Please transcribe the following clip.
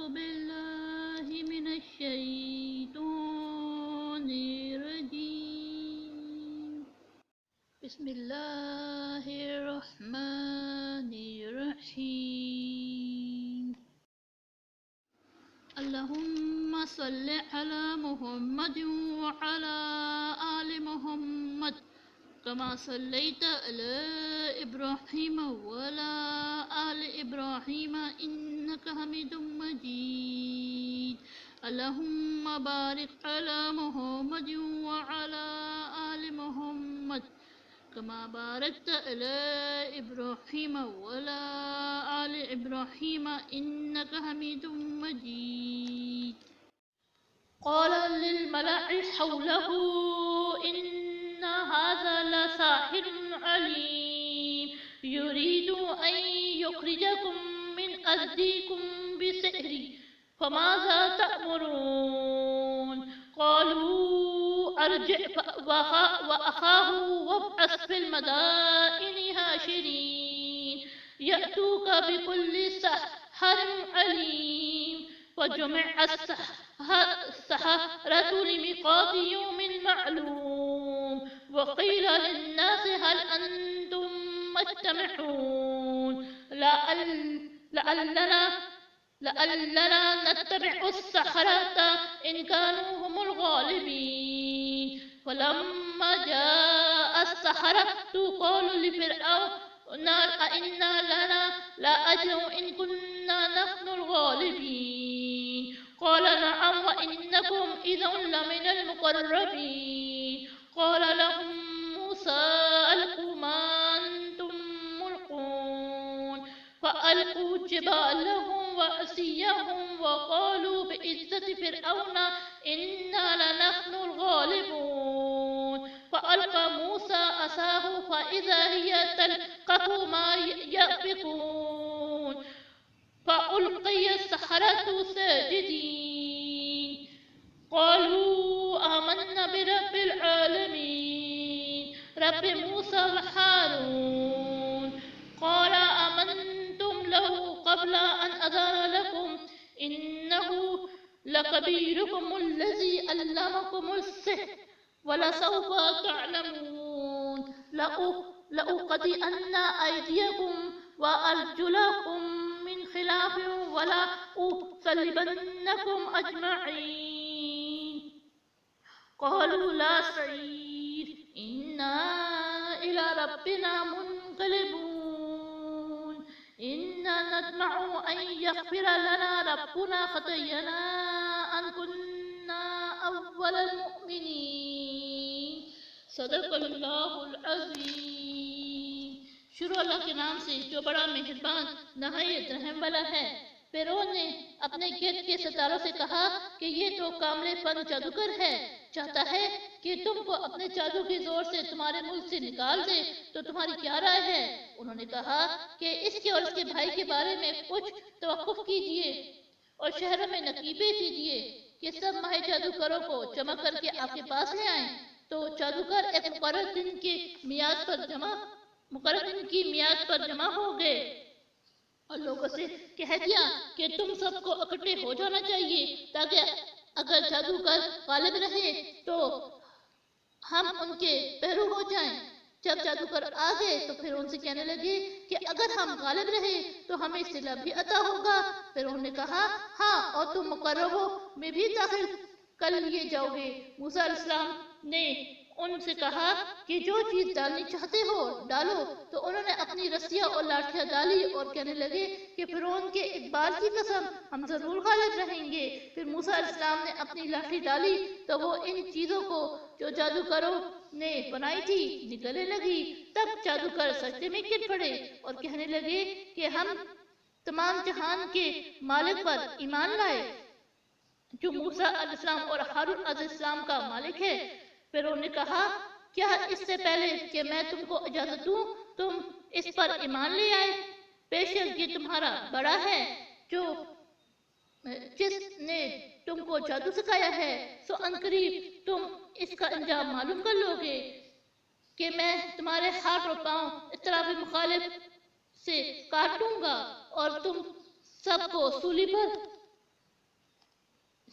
بالله من الشيطان الرجيم بسم الله الرحمن الرحيم اللهم صل على محمد وعلى آل محمد كما صليت على إبراهيم وعلى آل إبراهيم إنك حميد مجيد اللهم بارك على محمد وعلى آل محمد كما باركت على إبراهيم وعلى آل إبراهيم إنك حميد مجيد قال للملأ حوله إن هذا لساحر عليم يريد أن يخرجكم من أرضكم بسحره فماذا تأمرون قالوا أرجع وأخاه وابعث في المدائن هاشرين يأتوك بكل سحر عليم وجمع السحرة لميقات يوم معلوم وقيل للناس هل أنتم مجتمعون لعلنا نتبع السحرة إن كانوا هم الغالبين فلما جاء السحرة قالوا لفرعون أئنا لنا لأجر إن كنا نحن الغالبين قال نعم وإنكم إذا لمن المقربين قال لهم موسى ألقوا ما أنتم ملقون فألقوا جبالهم وعصيهم وقالوا بعزة فرعون إنا لنحن الغالبون فألقى موسى عصاه فإذا هي تلقف ما يأفكون فألقي السحرة ساجدين قالوا آمنا برب العالمين رب موسى وهارون قال آمنتم له قبل أن أذن لكم إنه لكبيركم الذي علمكم السحر ولسوف تعلمون لأقطعن أيديكم وأرجلكم من خلاف ولا أصلبنكم أجمعين قالوا لا سعير إنا إلى ربنا منقلبون إنا نطمع أن يغفر لنا ربنا خطايانا أن كنا أول المؤمنين صدق اللہ العظیم۔ شروع اللہ کے نام سے جو بڑا مہربان نہایت رحم والا ہے۔ فرعون نے اپنے گرد کے ستاروں سے کہا کہ یہ تو کامل فن جادوگر ہے، چاہتا ہے کہ تم کو اپنے جادو کے زور سے تمہارے ملک سے نکال دے، تو تمہاری کیا رائے ہے؟ انہوں نے کہا کہ اس کے اور اس کے بھائی کے بارے میں کچھ توقف کیجئے اور شہروں میں نقیبیں کیجئے کہ سب ماہر جادوگروں کو جمع کر کے آپ کے پاس لے آئیں۔ تو جادوگر ایک مقرر دن کی میعاد پر جمع ہو گئے اور لوگوں سے کہہ دیا کہ تم سب کو اکٹھے ہو جانا چاہیے تاکہ اگر جادوگر غالب رہے تو ہم ان کے پیرو ہو جائیں۔ جب جادوگر آ گئے تو پھر ان سے کہنے لگے کہ اگر ہم غالب رہے تو ہمیں صلہ بھی عطا ہوگا۔ پھر انہوں نے کہا ہاں، اور تم مقربوں میں بھی داخل کر لیے جاؤ گے۔ موسیٰ علیہ السلام نے ان سے کہا کہ جو چیز ڈالنی چاہتے ہو ڈالو، تو انہوں نے اپنی رسیاں اور لاٹھیاں ڈالی اور کہنے لگے کہ فرعون کے اقبال کی قسم ہم ضرور غالب رہیں گے۔ پھر موسیٰ علیہ السلام نے اپنی لاٹھی ڈالی تو وہ ان چیزوں کو جو جادوگروں نے بنائی تھی نکلنے لگی۔ تب جادوگر سجدے میں گر پڑے اور کہنے لگے کہ ہم تمام جہان کے مالک پر ایمان لائے جو موسیٰ علیہ السلام اور ہارون علیہ السلام کا مالک ہے۔ پھر انہوں نے کہا کیا اس سے پہلے کہ میں تم کو اجازت دوں تم اس پر ایمان لے آئے؟ بے شک یہ تمہارا بڑا ہے جس نے تم کو جادو سکھایا ہے، سو عنقریب تم اس کا انجام معلوم کر لو گے کہ میں تمہارے ہاتھ اور پاؤں اضطراب مخالف سے کاٹ دوں گا اور تم سب کو سولی پر